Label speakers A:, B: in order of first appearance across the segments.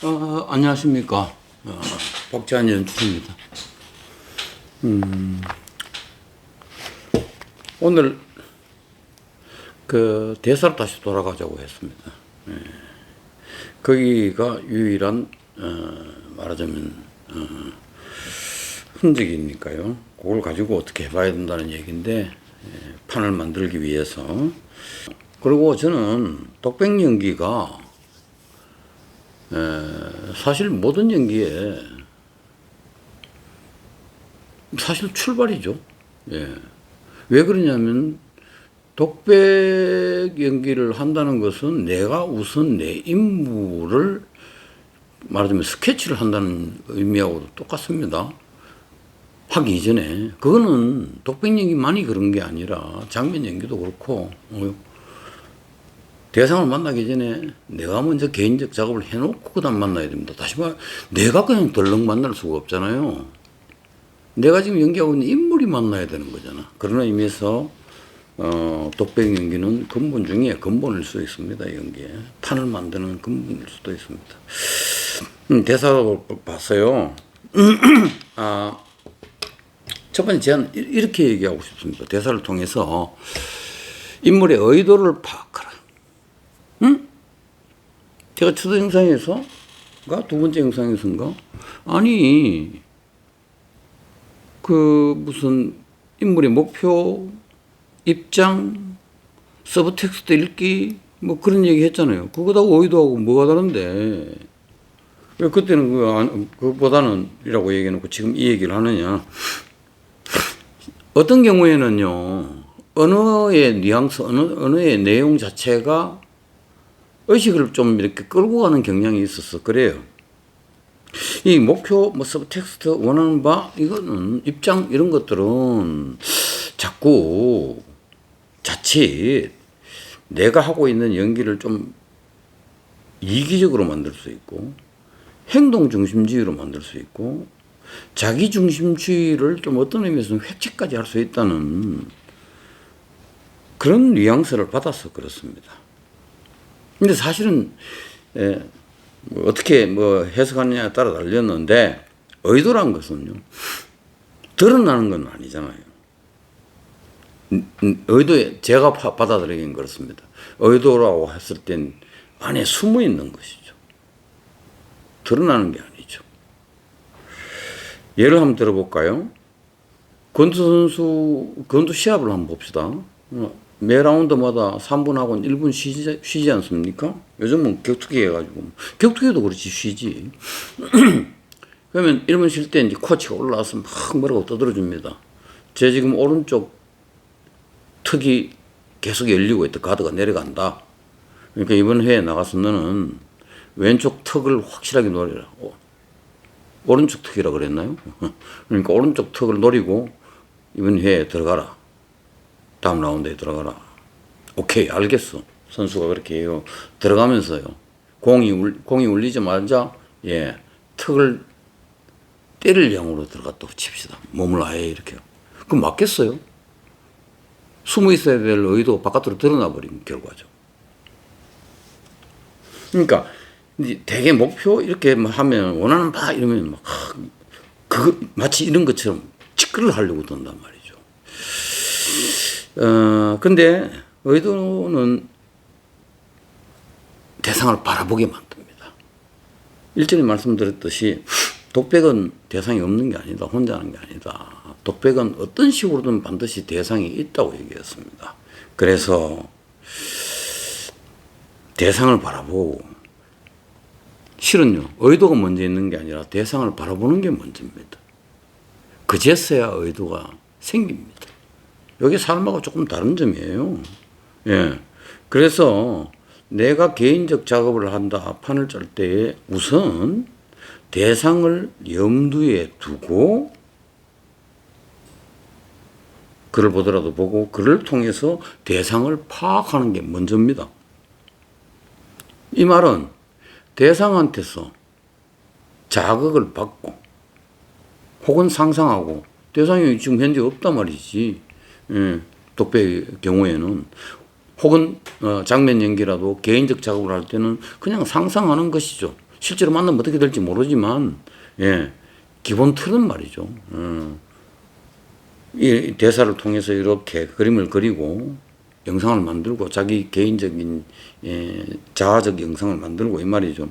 A: 안녕하십니까. 박재한 연출입니다. 오늘 그 대사로 다시 돌아가자고 했습니다. 거기가 유일한 말하자면 흔적이니까요. 그걸 가지고 어떻게 해봐야 된다는 얘기인데 판을 만들기 위해서. 그리고 저는 독백연기가 사실 모든 연기에 사실 출발이죠. 예. 왜 그러냐면 독백 연기를 한다는 것은 내가 우선 내 인물을 말하자면 스케치를 한다는 의미하고도 똑같습니다. 하기 이전에 그거는 독백 연기만이 그런 게 아니라 장면 연기도 그렇고 대상을 만나기 전에 내가 먼저 개인적 작업을 해놓고 그 다음 만나야 됩니다. 다시 말해 내가 그냥 덜렁 만날 수가 없잖아요. 내가 지금 연기하고 있는 인물이 만나야 되는 거잖아. 그런 의미에서 독백 연기는 근본 중에 근본일 수 있습니다. 연기에 판을 만드는 근본일 수도 있습니다. 대사를 봤어요. 첫 번째 제안 이렇게 얘기하고 싶습니다. 대사를 통해서 인물의 의도를 파악하라. 제가 첫 영상에서가 두 번째 영상에서인가? 아니 그 무슨 인물의 목표, 입장, 서브텍스트 읽기 뭐 그런 얘기 했잖아요. 그거하고 의도하고 뭐가 다른데 왜 그때는 그보다는 이라고 얘기해놓고 지금 이 얘기를 하느냐. 어떤 경우에는요, 언어의 뉘앙스, 언어의 내용 자체가 의식을 좀 이렇게 끌고 가는 경향이 있어서 그래요. 이 목표, 뭐 서브텍스트, 원하는 바, 이거는 입장, 이런 것들은 자꾸 자칫 내가 하고 있는 연기를 좀 이기적으로 만들 수 있고, 행동 중심주의로 만들 수 있고, 자기 중심주의를 좀 어떤 의미에서는 획책까지 할 수 있다는 그런 뉘앙스를 받아서 그렇습니다. 근데 사실은 어떻게 뭐 해석하느냐에 따라 달렸는데 의도란 것은요 드러나는 건 아니잖아요. 의도에 제가 받아들이긴 그렇습니다. 의도라고 했을 땐 안에 숨어 있는 것이죠. 드러나는 게 아니죠. 예를 한번 들어볼까요? 권투 시합을 한번 봅시다. 매 라운드마다 3분하고 1분 쉬지 않습니까? 요즘은 격투기 해가지고. 격투기도 그렇지, 쉬지. 그러면 1분 쉴 때 이제 코치가 올라와서 막 뭐라고 떠들어줍니다. 제 지금 오른쪽 턱이 계속 열리고 있다. 가드가 내려간다. 그러니까 이번 회에 나가서 너는 왼쪽 턱을 확실하게 노려라. 오른쪽 턱이라 그랬나요? 그러니까 오른쪽 턱을 노리고 이번 회에 들어가라. 다음 라운드에 들어가라. 오케이, 알겠어. 선수가 그렇게 해요. 들어가면서요. 공이 울리자마자, 턱을 때릴 양으로 들어갔다고 칩시다. 몸을 아예 이렇게. 그럼 맞겠어요? 숨어 있어야 될 의도가 바깥으로 드러나 버린 결과죠. 그러니까, 되게 목표 이렇게 하면, 원하는 바 이러면 막, 마치 이런 것처럼 직글을 하려고 든단 말이에요. 근데 의도는 대상을 바라보게 만듭니다. 일전에 말씀드렸듯이 독백은 대상이 없는 게 아니다. 혼자 하는 게 아니다. 독백은 어떤 식으로든 반드시 대상이 있다고 얘기했습니다. 그래서 대상을 바라보고 실은요. 의도가 먼저 있는 게 아니라 대상을 바라보는 게 먼저입니다. 그제서야 의도가 생깁니다. 여기 삶하고 조금 다른 점이에요. 그래서 내가 개인적 작업을 한다, 판을 짤 때에 우선 대상을 염두에 두고 글을 보더라도 보고 글을 통해서 대상을 파악하는 게 먼저입니다. 이 말은 대상한테서 자극을 받고 혹은 상상하고 대상이 지금 현재 없단 말이지. 독백의 경우에는 혹은 장면 연기라도 개인적 작업을 할 때는 그냥 상상하는 것이죠. 실제로 만나면 어떻게 될지 모르지만, 예, 기본 틀은 말이죠. 이 대사를 통해서 이렇게 그림을 그리고 영상을 만들고 자기 개인적인 자아적 영상을 만들고 이 말이죠.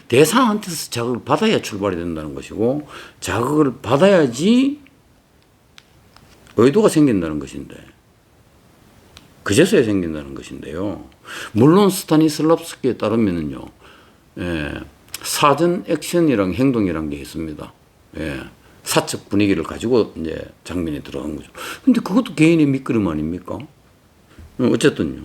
A: 대상한테서 자극을 받아야 출발이 된다는 것이고 자극을 받아야지 의도가 생긴다는 것인데 그제서야 생긴다는 것인데요. 물론 스타니슬랍스키에 따르면요, 사전 액션이랑 행동이란 게 있습니다. 사적 분위기를 가지고 이제 장면이 들어간 거죠. 근데 그것도 개인의 밑그림 아닙니까? 어쨌든요.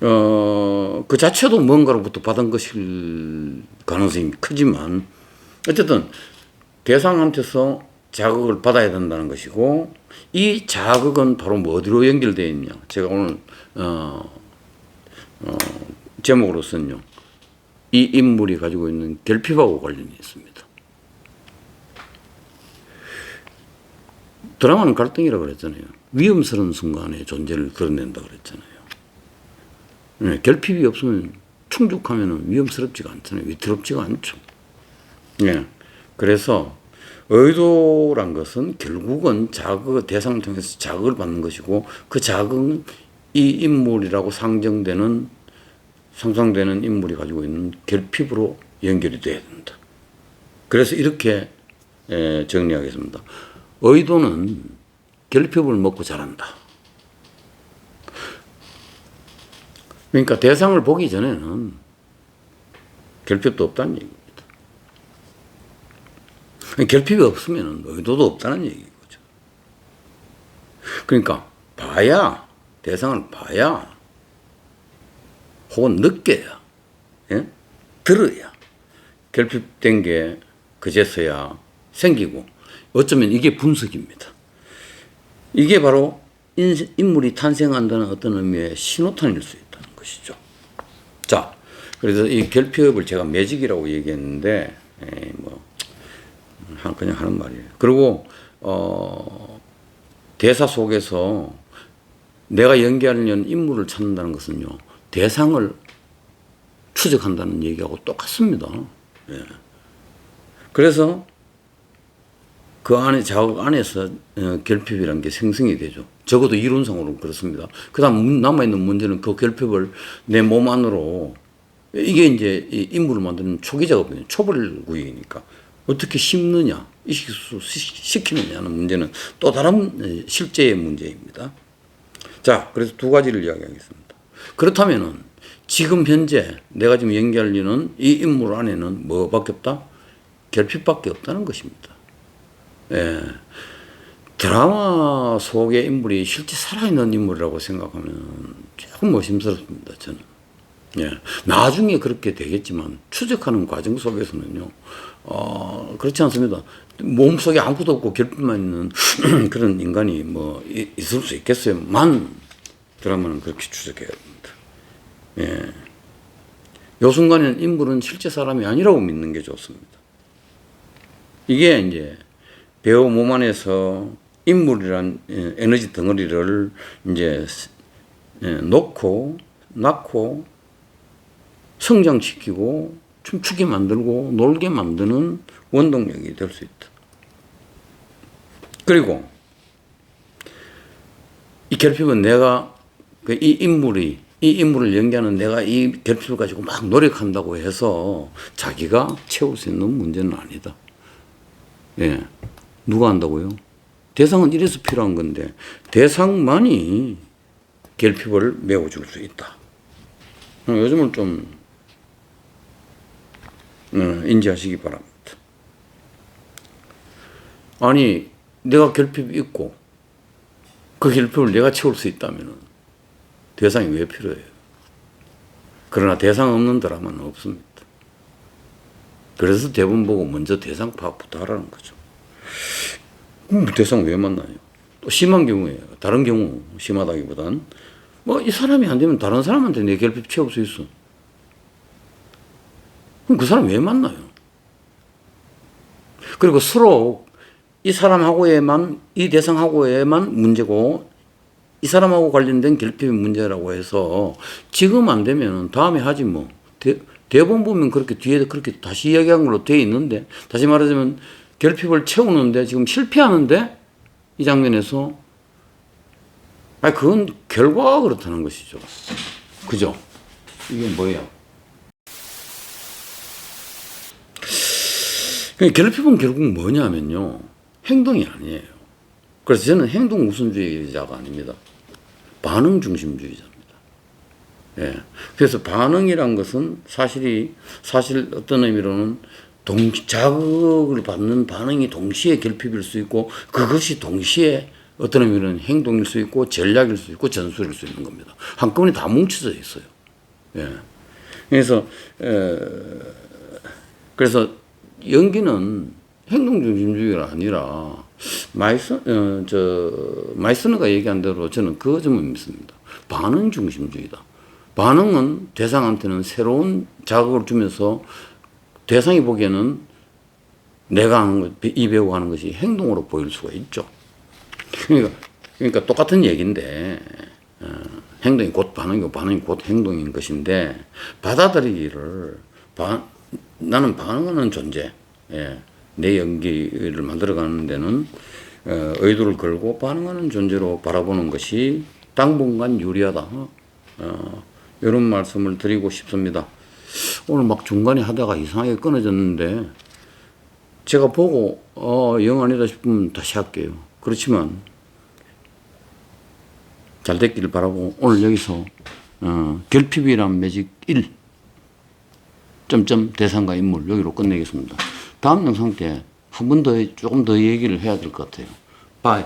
A: 그 자체도 뭔가로부터 받은 것일 가능성이 크지만 어쨌든 대상한테서 자극을 받아야 된다는 것이고 이 자극은 바로 뭐 어디로 연결되어 있냐. 제가 오늘 제목으로서는요. 이 인물이 가지고 있는 결핍하고 관련이 있습니다. 드라마는 갈등이라고 그랬잖아요. 위험스러운 순간의 존재를 드러낸다 그랬잖아요. 네, 결핍이 없으면 충족하면 위험스럽지가 않잖아요. 위태롭지가 않죠. 네, 그래서 의도란 것은 결국은 자극, 대상을 통해서 자극을 받는 것이고 그 자극은 이 인물이라고 상상되는 인물이 가지고 있는 결핍으로 연결이 돼야 된다. 그래서 이렇게 정리하겠습니다. 의도는 결핍을 먹고 자란다. 그러니까 대상을 보기 전에는 결핍도 없다는 얘기입니다. 결핍이 없으면 의도도 없다는 얘기죠. 그러니까 대상을 봐야 혹은 느껴야, 들어야 결핍된 게 그제서야 생기고 어쩌면 이게 분석입니다. 이게 바로 인물이 탄생한다는 어떤 의미의 신호탄일 수 있다는 것이죠. 자, 그래서 이 결핍을 제가 매직이라고 얘기했는데, 그냥 하는 말이에요. 그리고, 대사 속에서 내가 연기하려는 인물을 찾는다는 것은요, 대상을 추적한다는 얘기하고 똑같습니다. 예. 그래서 그 안에 자극 안에서 결핍이라는 게 생성이 되죠. 적어도 이론상으로는 그렇습니다. 그다음 남아있는 문제는 그 결핍을 내 몸 안으로 이게 이제 인물을 만드는 초기 작업이에요. 초벌구이니까 어떻게 심느냐, 이식시키느냐는 문제는 또 다른 실제의 문제입니다. 자, 그래서 두 가지를 이야기하겠습니다. 그렇다면은 지금 현재 내가 지금 연기하려는 이 인물 안에는 뭐밖에 없다? 결핍밖에 없다는 것입니다. 예. 드라마 속의 인물이 실제 살아있는 인물이라고 생각하면 조금 의심스럽습니다, 저는. 예. 나중에 그렇게 되겠지만 추적하는 과정 속에서는요, 그렇지 않습니다. 몸속에 아무것도 없고 결핍만 있는 그런 인간이 뭐 있을 수 있겠어요. 드라마는 그렇게 추적해야 됩니다. 예. 요 순간에는 인물은 실제 사람이 아니라고 믿는 게 좋습니다. 이게 이제 배우 몸 안에서 인물이란 에너지 덩어리를 이제 낳고 성장시키고 춤추게 만들고 놀게 만드는 원동력이 될 수 있다. 그리고 이 결핍은 내가 이 인물을 연기하는 내가 이 결핍을 가지고 막 노력한다고 해서 자기가 채울 수 있는 문제는 아니다. 예. 누가 한다고요? 대상은 이래서 필요한 건데 대상만이 결핍을 메워줄 수 있다. 요즘은 좀 인지하시기 바랍니다. 아니 내가 결핍이 있고 그 결핍을 내가 채울 수 있다면 대상이 왜 필요해요? 그러나 대상 없는 드라마는 없습니다. 그래서 대본 보고 먼저 대상 파악부터 하라는 거죠. 대상 왜 만나요? 또 심한 경우에요. 다른 경우 심하다기보단 이 사람이 안 되면 다른 사람한테 내 결핍 채울 수 있어. 그럼 그 사람 왜 만나요? 그리고 서로 이 사람하고에만 이 대상하고에만 문제고 이 사람하고 관련된 결핍의 문제라고 해서 지금 안 되면 다음에 하지 뭐. 대본 보면 그렇게 뒤에 그렇게 다시 이야기한 걸로 돼 있는데, 다시 말하자면 결핍을 채우는데 지금 실패하는데 이 장면에서 그건 결과가 그렇다는 것이죠. 그죠? 이게 뭐예요? 결핍은 결국 뭐냐면요, 행동이 아니에요. 그래서 저는 행동 우선주의자가 아닙니다. 반응 중심주의자입니다. 예. 그래서 반응이란 것은 사실 어떤 의미로는 자극을 받는 반응이 동시에 결핍일 수 있고, 그것이 동시에 어떤 의미로는 행동일 수 있고, 전략일 수 있고, 전술일 수 있는 겁니다. 한꺼번에 다 뭉쳐져 있어요. 예. 그래서 연기는 행동 중심주의가 아니라 마이스너가 얘기한 대로 저는 그 점을 믿습니다. 반응 중심주의다. 반응은 대상한테는 새로운 자극을 주면서 대상이 보기에는 내가 하는 것, 이 배우가 하는 것이 행동으로 보일 수가 있죠. 그러니까 똑같은 얘기인데, 행동이 곧 반응이고 반응이 곧 행동인 것인데, 받아들이기를, 나는 반응하는 존재, 내 연기를 만들어가는 데는 의도를 걸고 반응하는 존재로 바라보는 것이 당분간 유리하다. 이런 말씀을 드리고 싶습니다. 오늘 막 중간에 하다가 이상하게 끊어졌는데, 제가 보고 영 아니다 싶으면 다시 할게요. 그렇지만 잘 됐기를 바라고 오늘 여기서 결핍이란 매직 1 대상과 인물 여기로 끝내겠습니다. 다음 영상 때 한 번 더 조금 더 얘기를 해야 될 것 같아요. 바이.